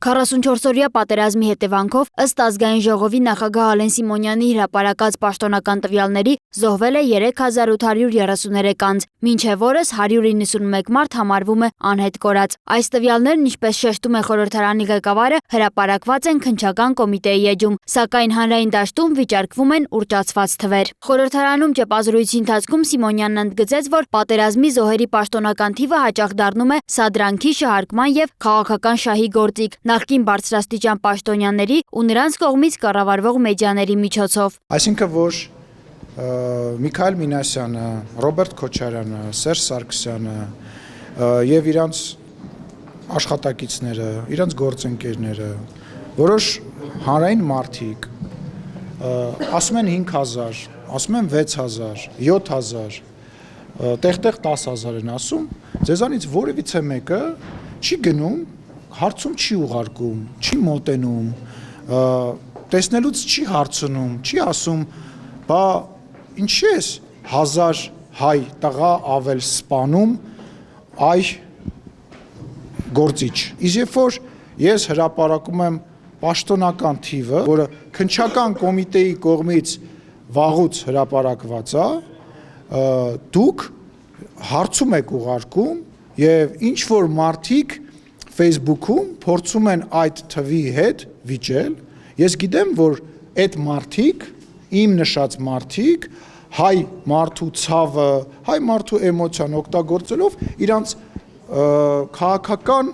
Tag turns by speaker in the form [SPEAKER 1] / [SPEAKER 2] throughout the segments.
[SPEAKER 1] 44-օրյա պատերազմի հետևանքով ըստ ազգային ժողովի նախագահ Ալեն Սիմոնյանի հրապարակած պաշտոնական տվյալների զոհվել է 3833 անձ, մինչև օրս 191 մարդ համարվում է անհետ կորած։ Այս տվյալներն, ինչպես շեշտում է խորհրդարանի ղեկավարը, հրապարակված են քննչական կոմիտեի էջում, սակայն հանրային դաշտում վիճարկվում են ուռճացված թվեր։ Խորհրդարանում ճեպազրույցի ընթացքում Սիմոնյանն ընդգծեց, որ պատերազմի զոհերի պաշտոնական թիվը հաճախ դառնում է սադրանքի, շահարկման եւ քաղաքական շահի գործիք նախկին բարձրաստիճան պաշտոնյաների ու նրանց կողմից կառավարվող մեդիաների միջոցով։
[SPEAKER 2] Այսինքն որ Միքայել Մինասյանը, Ռոբերտ Քոչարյանը, Սերժ Սարգսյանը եւ իրանց աշխատակիցները, իրանց գործընկերները, որոշ հանրային մարդիկ ասում են 5000, ասում են 6000, 7000, տեղ-տեղ 10000 են ասում, ձեզանից որևիցե մեկը չի գնում, հարցում չի ուղարկում, չի մոտենում, տեսնելուց չի հարցնում, չի ասում, բա ինչի՞ ես 1000 հայ տղա ավել սպանում այ գործիչ։ Իսկ երբ որ ես հրապարակում եմ պաշտոնական թիվը, որը քննչական կոմիտեի կողմից վաղուց հրապարակված է, դուք հարցում եք ուղարկում եւ ինչ որ մարդիկ Facebook-ում փորձում են այդ թվի հետ վիճել, ես գիտեմ, որ այդ մարդիկ, իմ նշած մարդիկ, հայ մարդու ցավը, հայ մարդու էմոցիան օգտագործելով իրանց քաղաքական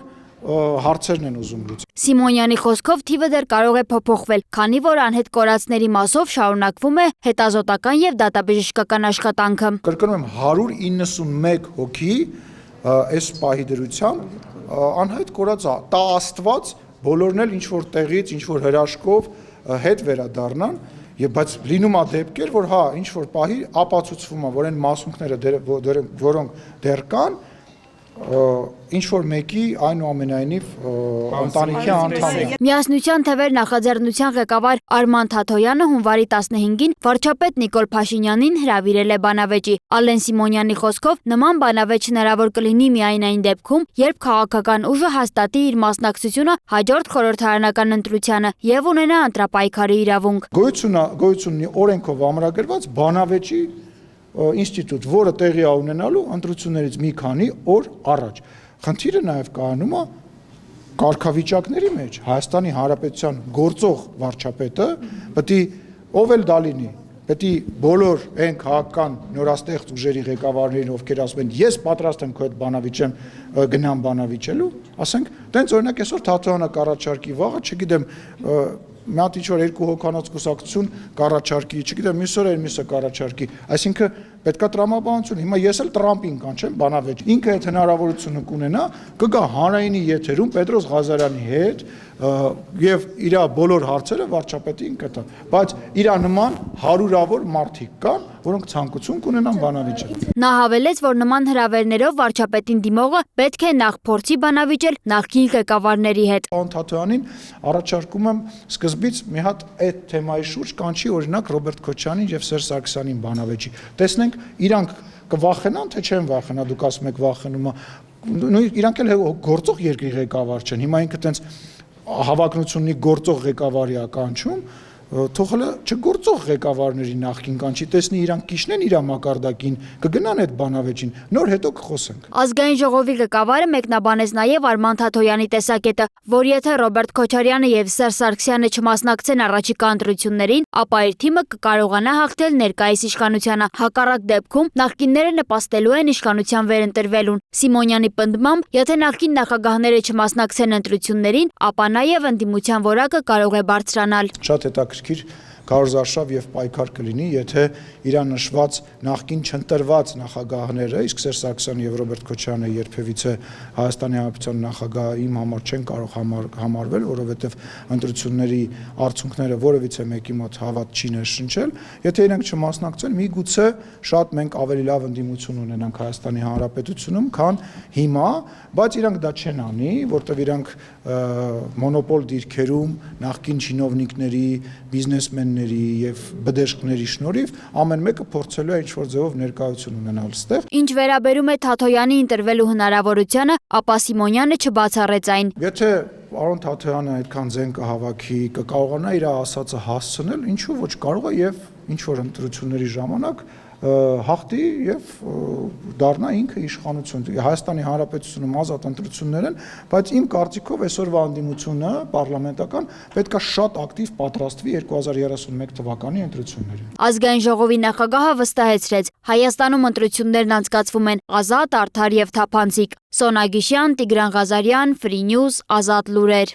[SPEAKER 2] հարցերն են ուզում լուծել։
[SPEAKER 1] Սիմոնյանի խոսքով թիվը դեռ կարող է փոփոխվել, քանի որ անհետ կորածների մասով շարունակվում է հետազոտական եւ դատաբժշկական աշխատանքը։
[SPEAKER 2] Կրկնում եմ 191 հոգի այս պահի դրությամբ անհայտ կորած է, տա Աստված բոլորն էլ ինչ որ տեղից, ինչ որ հրաշքով հետ վերադառնան, եւ բայց լինում է դեպքեր, որ հա ինչ որ պահի ապացուցվում է, որ այն մասունքները որոնք դեռ կան, ինչ որ մեկի այնուամենայնիվ ընտանիքի անդամ է։
[SPEAKER 1] Միասնության թվեր նախաձեռնության ղեկավար Արման Թաթոյանը հունվարի 15-ին վարչապետ Նիկոլ Փաշինյանին հրավիրել է բանավեճի։ Ալեն Սիմոնյանի խոսքով նման բանավեճ հնարավոր կլինի միայն այն դեպքում, երբ քաղաքական ուժը հաստատի իր մասնակցությունը հաջորդ խորհրդարանական ընտրությանը եւ ունենա ընտրապայքարի իրավունք։
[SPEAKER 2] Գոյություն ունի օրենքով ամրագրված բանավեճի ինստիտուտ, որը տեղի է ունենալու ընտրություններից մի քանի օր առաջ։ Խնդիրը նաև կայանում է կարգավիճակների մեջ։ Հայաստանի Հանրապետության գործող վարչապետը պետք է ով էլ դա լինի, պետք է բոլոր այն քաղաքական նորաստեղծ ուժերի ղեկավարներին, ովքեր ասում են ես պատրաստ եմ քո հետ բանավիճեմ, գնամ բանավիճելու, ասենք, տենց օրինակ այսօր Թաթոյանը կառաջարկի, վաղը, չգիտեմ, մի հատ ինչ-որ երկու հոգանոց կուսակցություն կառաջարկի, չգիտեմ, մյուս օրը մյուսը կառաջարկի, այսինքն պետքա տրամաբանություն։ Հիմա ես էլ Տրամպին կանչեմ բանավեճ։ Ինքը այդ հնարավորությունը կունենա, կգա հանրայինի եթերում Պետրոս Ղազարյանի հետ եւ իր բոլոր հարցերը վարչապետին կտա։ Բայց իր նման հարյուրավոր մարդիկ կան, որոնք ցանկություն կունենան բանավիճել։
[SPEAKER 1] Նա հավելեց, որ նման հրավերներով վարչապետին դիմողը պետք է նախ փորձի բանավիճել նախկին ղեկավարների հետ։
[SPEAKER 2] Թաթոյանին առաջարկում եմ սկզբից մի հատ այդ թեմայի շուրջ կանչի օրինակ Ռոբերտ Քոչարյանին եւ Սերժ Սարգսյանին բանավեճի։ Տեսնենք իրանք կվախենան, թե չեն վախենա, դուք ասում եք վախենում է։ Նույն իրանք էլ գործող երկրի ղեկավար չեն։ Հիմա ինքը տենց հավակնություն ունի գործող ղեկավարի ականջում, թողը չգործող ղեկավարների նախքին կանչի, տեսնի իրանք կիշնեն իր մակարդակին, կգնան այդ բանավեճին, նոր հետո կխոսենք։
[SPEAKER 1] Ազգային ժողովի ղեկավարը մեկնաբանեց նաև Արման Թաթոյանի տեսակետը, որ եթե Ռոբերտ Քոչարյանը եւ Սերժ Սարգսյանը չմասնակցեն առաջիկա ընտրություններին, ապա իր թիմը կկարողանա հաղթել ներկայիս իշխանությանը։ Հակառակ դեպքում նախկինները նպաստելու են իշխանության վերընտրվելուն։ Սիմոնյանի պնդմամբ, եթե նախկին նախագահները չմասնակցեն ընտրություններին, ապա նաև ընդդիմության որակը կարող է բարձրանալ։
[SPEAKER 2] Շատ հետաքրքիր Կարոզարշավ եւ պայքար կլինի, եթե իրան նշված նախկին չընտրված նախագահները, իսկ Սերժ Սարգսյանը եւ Ռոբերտ Քոչարյանը երբևիցե Հայաստանի Հանրապետության նախագահ իմ համար չեն կարող համարվել, որովհետեւ ընտրությունների արդյունքները որևիցե մեկի մոտ հավատ չի ներշնչել, եթե իրենք չմասնակցեն, միգուցե շատ մենք ավելի լավ ընդդիմություն ունենանք Հայաստանի Հանրապետությունում, քան հիմա, բայց իրանք դա չեն անի, որտեւ իրանք մոնոպոլ դիրքերում նախկին չինովնիկների, բիզնեսմեն պայմանների եւ բդեշխների շնորհիվ ամեն մեկը փորձելու է ինչ-որ ձևով ներկայություն ունենալ այստեղ։
[SPEAKER 1] Ինչ վերաբերում է Թաթոյանի ընտրվելու հնարավորությանը, ապա Սիմոնյանը չբացառեց այն։
[SPEAKER 2] Եթե Արոն Թաթոյանը այդքան ձեն կհավաքի, կկարողանա իր ասածը հասցնել, ինչու ոչ կարող է եւ ինչ որ ընտրությունների ժամանակ հաղթի եւ դառնա ինքը իշխանություն։ Հայաստանի Հանրապետությունում ազատ ընտրություններ են, բայց իմ կարծիքով այսօրվա անդիմությունը պարլամենտական պետքա շատ ակտիվ պատրաստվի 2031 թվականի ընտրություններին։
[SPEAKER 1] Ազգային ժողովի նախագահը վստահեցրեց, Հայաստանում ընտրություններն անցկացվում են ազատ, արդար եւ թափանցիկ։ Սոնա Գիշյան, Տիգրան Ղազարյան, Free News, Ազատ լուրեր։